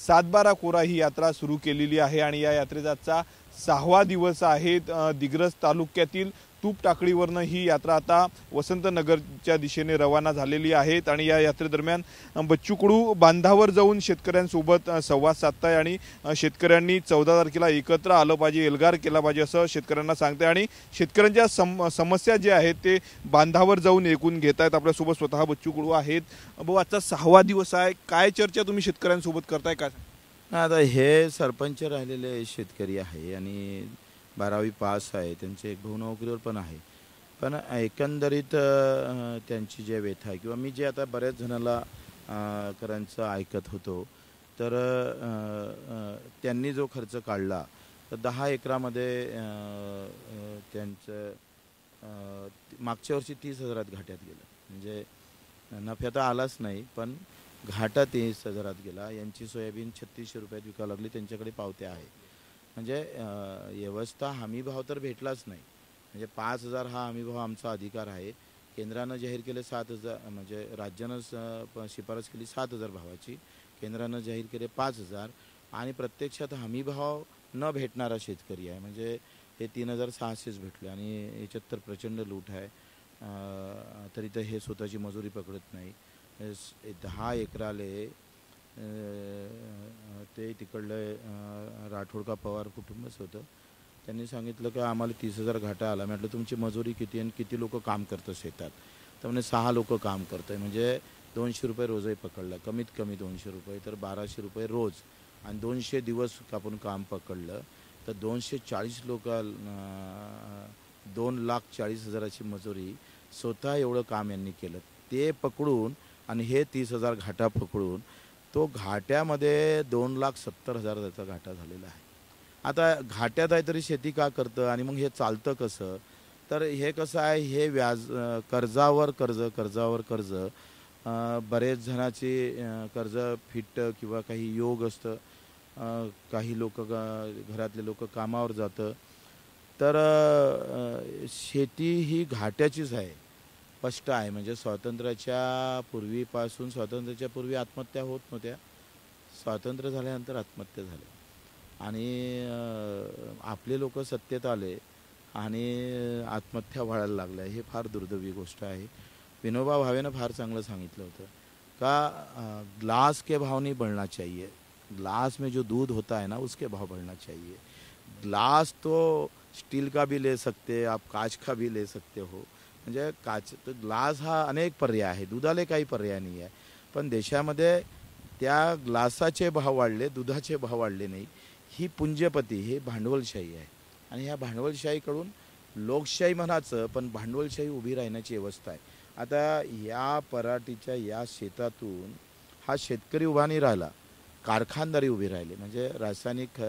सातबारा कोरा ही यात्रा सुरू केलेली आहे आणि या यात्रेचा आजचा 6वा दिवस आहे। दिग्रस तालुक्यातील तूप टाकळीवरनं ही यात्रा आता वसंतनगरच्या दिशेने रवाना झालेली आहे आणि या यात्रेदरम्यान बच्चू कडू बांधावर जाऊन शेतकऱ्यांसोबत संवाद साधताय आणि शेतकऱ्यांनी 14 तारखेला एकत्र आलं पाहिजे, एल्गार केला पाहिजे असं शेतकऱ्यांना सांगताय आणि शेतकऱ्यांच्या समस्या ज्या आहेत ते बांधावर जाऊन ऐकून घेतायत। आपल्यासोबत स्वतः बच्चू कडू आहेत। भाऊ, आजचा 6वा दिवस आहे, काय चर्चा तुम्ही शेतकऱ्यांसोबत करताय काय? आता हे सरपंच राहिलेले शेतकरी आहे आणि 12वी पास आहे, त्यांचे एक भाऊ नोकरीवर पण आहे। पण एकंदरीत त्यांची जे व्यथा आहे किंवा मी जे आता बऱ्याच जणाला करांचं ऐकत होतो तर त्यांनी जो खर्च काढला तर 10 एकरामध्ये त्यांचं मागच्या वर्षी 30,000 घाट्यात गेलं। म्हणजे नफ्या तर आलाच नाही पण घाटा 30,000 गेला। यांची सोयाबीन 3600 रुपयात विकायला लागली, त्यांच्याकडे पावत्या आहे। म्हणजे व्यवस्था हमी भाव तर भेटलाच नाही। म्हणजे 5,000 हा हमी भाव आमचा अधिकार आहे। केंद्रानं जाहीर केले 7,000, म्हणजे राज्यानं शिफारस केली 7,000 भावाची, केंद्रानं जाहीर केले 5,000 आणि प्रत्यक्षात हमी भाव न भेटणारा शेतकरी आहे। म्हणजे हे 3,600च भेटले आणि याच्यात तर प्रचंड लूट आहे। तरी तर हे स्वतःची मजुरी पकडत नाही। 10 एकराले ते तिकडलं राठोड का पवार कुटुंबच होतं, त्यांनी सांगितलं की आम्हाला 30,000 घाटा आला। म्हटलं तुमची मजुरी किती आणि किती लोक काम करतं शेतात? तर म्हणजे 6 लोक काम करतंय, म्हणजे 200 रुपये रोजही पकडलं, कमीत कमी 200 रुपये तर 1200 रुपये रोज आणि 200 दिवस आपण काम पकडलं तर 240 लोक 2,40,000ची मजुरी स्वतः एवढं काम यांनी केलं। ते पकडून आणि हे 30,000 घाटा पकडून तो घाट्यामध्ये 2,70,000चा घाटा झालेला आहे। आता घाट्यात आहे तरी शेती का करतं आणि मग हे चालतं कसं? तर हे कसं आहे, हे व्याज कर्जावर कर्ज बरेच जणाची कर्ज फिटतं किंवा काही योग असतं, काही लोक घरातले लोक कामावर जातं। तर शेती ही घाट्याचीच आहे, स्पष्ट आहे। म्हणजे स्वातंत्र्याच्या पूर्वी आत्महत्या होत नव्हत्या, स्वातंत्र्य झाल्यानंतर आत्महत्या झाल्या आणि आपले लोक सत्तेत आले आणि आत्महत्या वाढायला लागल्या। हे फार दुर्दैवी गोष्ट आहे। विनोबा भावेनं फार चांगलं सांगितलं होतं का ग्लास के भाव नहीं बढ़ना चाहिए, ग्लास में जो दूध होता है ना उसके भाव बढ़ना चाहिए। ग्लास तो स्टील का भी ले सकते, आप काच का भी ले सकते हो। म्हणजे काच तर ग्लास हा अनेक पर्याय आहे, दुधाला काही पर्याय नाही आहे। पण देशामध्ये त्या ग्लासाचे भाव वाढले, दुधाचे भाव वाढले नाही। ही पुंजपती, हे भांडवलशाही आहे आणि ह्या भांडवलशाहीकडून लोकशाही म्हणायचं पण भांडवलशाही उभी राहण्याची व्यवस्था आहे। आता या पराठीच्या या शेतातून हा शेतकरी उभा नाही राहिला, कारखानदारी उभी राहिली। म्हणजे रासायनिक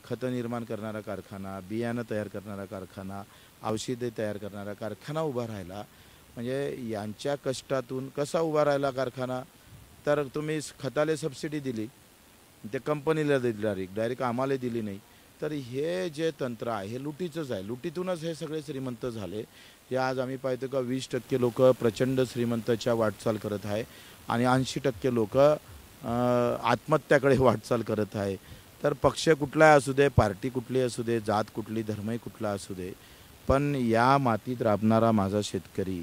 खत निर्माण करणारा कारखाना, बियाणं तयार करणारा कारखाना, औषधे तयार करणारा कारखाना उभा राहिला। म्हणजे यांच्या कष्टातून कसा उभा राहिला कारखाना? तर तुम्ही खताला सबसिडी दिली, ते कंपनीला दिली, डायरेक्ट आम्हाला दिली नाही। तर हे जे तंत्र आहे हे लुटीचंच आहे, लुटीतूनच हे सगळे श्रीमंत झाले। हे आज आम्ही पाहतो का 20% लोक प्रचंड श्रीमंताच्या वाटचाल करत आहे आणि 80% लोक आत्महत्याकडे वाटचाल करत आहे। तर पक्ष कुठला असू दे, पार्टी कुठली असू दे, जात कुठली, धर्मही कुठला असू दे, पण या मातीत राबणारा माझा शेतकरी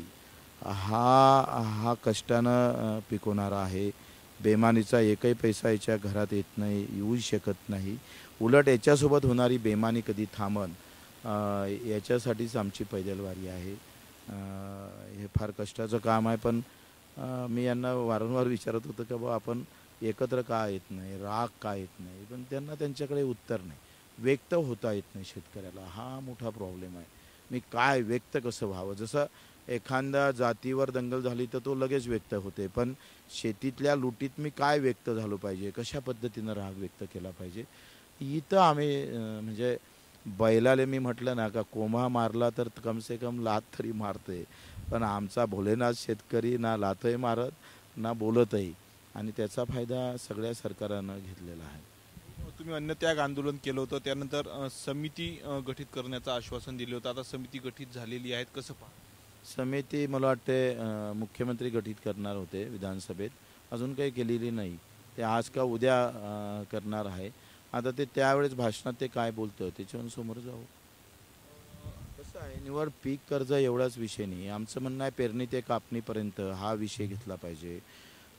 हा कष्टानं पिकवणारा आहे। बेमानीचा एकही पैसा याच्या घरात येत नाही, येऊ शकत नाही। उलट याच्यासोबत होणारी बेमानी कधी थांबन याच्यासाठीच आमची पैदलवारी आहे। हे फार कष्टाचं काम आहे। पण मी यांना वारंवार विचारत होतो की बाबा आपण एकत्र का येत नाही, राग का येत नाही, पण त्यांना त्यांच्याकडे उत्तर नाही, व्यक्त होता येत नाही शेतकऱ्याला। हा मोठा प्रॉब्लेम आहे। मी काय व्यक्त कसं व्हावं? जसं एखाद्या जातीवर दंगल झाली तर तो लगेच व्यक्त होते, पण शेतीतल्या लुटीत मी काय व्यक्त झालो पाहिजे, कशा पद्धतीनं राग व्यक्त केला पाहिजे? इथं आम्ही म्हणजे बैलाले मी म्हटलं ना का कोंबा मारला तर कमसे कम लात तरी मारते, पण आमचा भोलेनाथ शेतकरी ना लातही मारत ना बोलतही, आणि त्याचा फायदा सगळ्या सरकारानं घेतलेला आहे। तुम्ही अन्नत्याग आंदोलन केलं होतं, त्यानंतर समिती गठीत करण्याचं आश्वासन दिलं होतं, आता समिती गठीत झालेली आहे, कसं पहा? समिती मला वाटते मुख्यमंत्री गठीत करणार होते विधानसभेत, अजून काही केलेली नाही। ते आज का उद्या करणार आहे. आता ते त्यावेळेस भाषणात ते काय बोलतं त्याच्यावरून समोर जाऊ. कसं आहे, निवड पीक कर्ज एवढाच विषय नाही. आमचं म्हणणं आहे पेरणी ते कापणीपर्यंत हा विषय घेतला पाहिजे.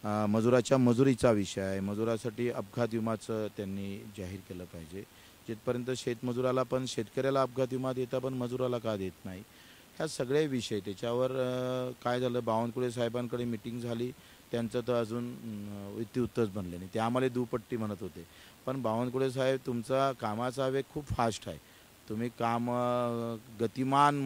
मजुराच्या मजुरीचा विषय आहे. मजुरासाठी अपघात विमाचं त्यांनी जाहीर केलं पाहिजे. जिथपर्यंत शेतमजुराला पण शेतकऱ्याला अपघात विमा देता पण मजुराला का देत नाही, ह्या सगळे विषय त्याच्यावर काय झालं. बावनकुळे साहेबांकडे मिटिंग झाली, त्यांचं तर अजून इतिवृत्तच बनले नाही. ते आम्हाला दुपट्टी म्हणत होते. पण बावनकुळे साहेब, तुमचा कामाचा वेग खूप फास्ट आहे. तुम्ही काम गतिमान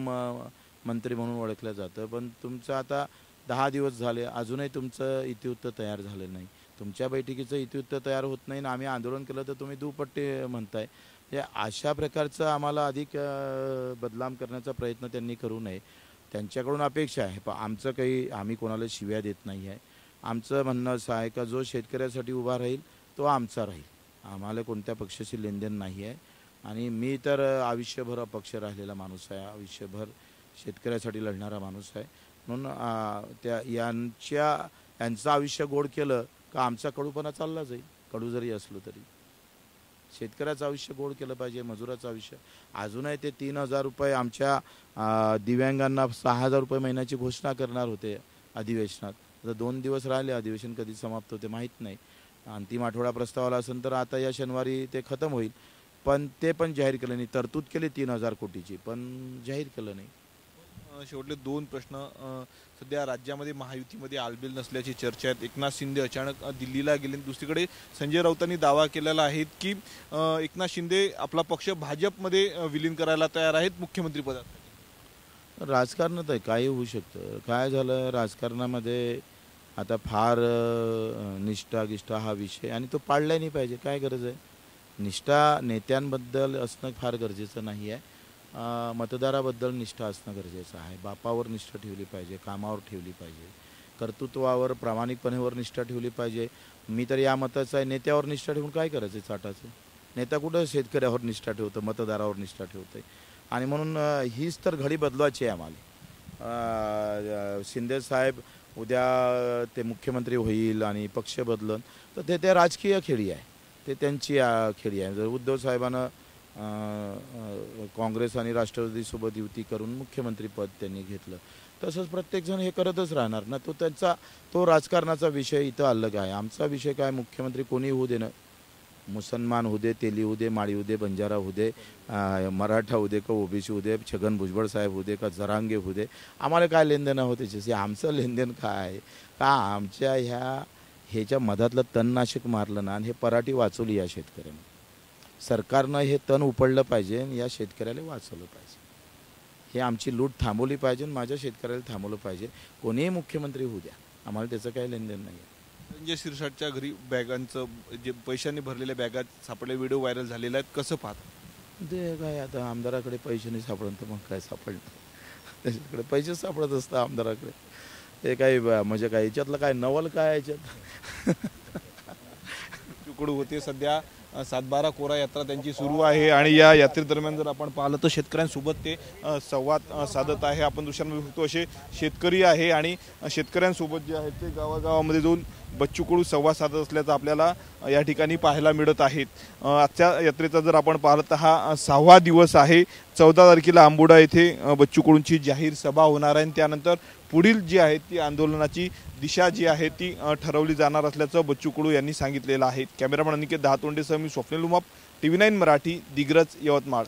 मंत्री म्हणून ओळखलं जातं. पण तुमचं आता 10 दिवस झाले अजूनही तुमचं इतिवृत्त तयार झालं नाही. तुमच्या बैठकीचं इतिवृत्त तयार होत नाही आणि आम्ही आंदोलन केलं तर तुम्ही दुपट्टी म्हणताय. हे अशा प्रकारचं आम्हाला अधिक बदनाम करण्याचा प्रयत्न त्यांनी करू नये. त्यांच्याकडून अपेक्षा आहे. पण आमचं काही, आम्ही कोणाला शिव्या देत नाही आहे. आमचं म्हणणं असं आहे का जो शेतकऱ्यासाठी उभा राहील तो आमचा राहील. आम्हाला कोणत्या पक्षाशी लेनदेन नाही आहे. आणि मी तर आयुष्यभर अपक्ष राहिलेला माणूस आहे. आयुष्यभर शेतकऱ्यासाठी लढणारा माणूस आहे. म्हणून यांचं आयुष्य गोड केलं का आमचा कडूपणा चालला जाईल. कडू जरी असलो तरी शेतकऱ्याचं आयुष्य गोड केलं पाहिजे. मजुराचं आयुष्य, अजूनही ते 3,000 रुपये आमच्या दिव्यांगांना 6,000 रुपये महिन्याची घोषणा करणार होते अधिवेशनात. आता 2 दिवस राहिले, अधिवेशन कधी समाप्त होते माहीत नाही. अंतिम आठवडा प्रस्तावाला असेल तर आता या शनिवारी ते खतम होईल. पण ते पण जाहीर केलं नाही. तरतूद केली 3,000 कोटीची, पण जाहीर केलं नाही. शेवटले 2 प्रश्न. सध्या राज्यामध्ये महायुतीमध्ये आलबेल नसल्याची चर्चा आहेत. एकनाथ शिंदे अचानक दिल्लीला गेले. दुसरीकडे संजय राऊतांनी दावा केलेला आहे की एकनाथ शिंदे आपला पक्ष भाजपमध्ये विलीन करायला तयार आहेत मुख्यमंत्रीपदासाठी. राजकारणात आहे, काही होऊ शकतं. काय झालं राजकारणामध्ये आता फार निष्ठा हा विषय, आणि तो पाळला नाही पाहिजे. काय गरज आहे. निष्ठा नेत्यांबद्दल असणं फार गरजेचं नाही आहे. मतदाराबद्दल निष्ठा असणं गरजेचं आहे. बापावर निष्ठा ठेवली पाहिजे, कामावर ठेवली पाहिजे, कर्तृत्वावर प्रामाणिकपणेवर निष्ठा ठेवली पाहिजे. मी तर या मताचा आहे, नेत्यावर निष्ठा ठेवून काय करायचं चाटाचं. नेता कुठं शेतकऱ्यावर निष्ठा ठेवतं, मतदारावर निष्ठा ठेवतं. आणि म्हणून हीच तर घडी बदलवायची आहे आम्हाला. शिंदे साहेब उद्या ते मुख्यमंत्री होईल आणि पक्ष बदलन तर ते राजकीय खेळी आहे. ते त्यांची खेळी आहे. जर उद्धव साहेबांना काँग्रेस आणि राष्ट्रवादीसोबत युती करून मुख्यमंत्रीपद त्यांनी घेतलं, तसंच प्रत्येकजण हे करतच राहणार ना. तो राजकारणाचा विषय इथं अलग आहे. आमचा विषय काय, मुख्यमंत्री कोणी होऊ दे ना, मुसलमान होऊ दे, तेली होऊ दे, माळी होऊ दे, बंजारा होऊ दे, मराठा होऊ दे का ओबीसी होऊ दे, छगन भुजबळ साहेब होऊ दे का जरांगे होऊ दे, आम्हाला काय लेनदेन आहोत त्याच्याशी. आमचं लेनदेन काय आहे का आमच्या ह्याच्या मधातलं तणनाशक मारलं ना आणि हे पराठी वाचवली या शेतकऱ्यांनी. सरकारनं हे तण उपडलं पाहिजे आणि या शेतकऱ्याला वाचवलं पाहिजे. हे आमची लूट थांबवली पाहिजे आणि माझ्या शेतकऱ्याला थांबवलं पाहिजे. कोणीही मुख्यमंत्री होऊ द्या, आम्हाला त्याचं काही लेनदेन नाही आहे. संजय शिरसाटच्या घरी बॅगांचं जे पैशांनी भरलेल्या बॅगात सापडले, व्हिडिओ व्हायरल झालेला आहे, कसं पाहत. ते काय आता आमदाराकडे पैसे नाही सापडलं तर मग काय सापडलं. त्याच्याकडे पैसे सापडत असतं आमदाराकडे. हे काही म्हणजे काय याच्यातलं काय नवल काय याच्यात. तुकडू होते. सध्या 7/12 कोरा यात्रा त्यांची सुरू आहे आणि या यात्रेदरम्यान जर आपण पाहिलं तर शेतकऱ्यांसोबत ते संवाद साधत आहे. आपण दुसऱ्यांमध्ये बघतो असे शेतकरी आहे आणि शेतकऱ्यांसोबत जे आहेत ते गावागावामध्ये जाऊन बच्चू कडू संवाद साधत असल्याचं आपल्याला या ठिकाणी पाहायला मिळत आहेत. आजच्या यात्रेचा जर आपण पाहिलं तर हा 6वा दिवस आहे. 14 तारखेला आंबोडा येथे बच्चू कडूंची जाहीर सभा होणार आहे आणि त्यानंतर पुढील जी आहे ती आंदोलनाची दिशा जी आहे ती ठरवली जाणार असल्याचं बच्चू कडू यांनी सांगितलेलं आहे. कॅमेरामॅन अनिकेत दहातोंडेसह मी स्वप्नील उमाप, TV9 मराठी, दिग्रज, यवतमाळ.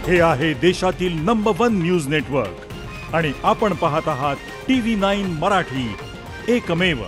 हे आहे देशातील नंबर 1 न्यूज नेटवर्क आणि आपण पाहत आहात TV9 मराठी, एकमेव.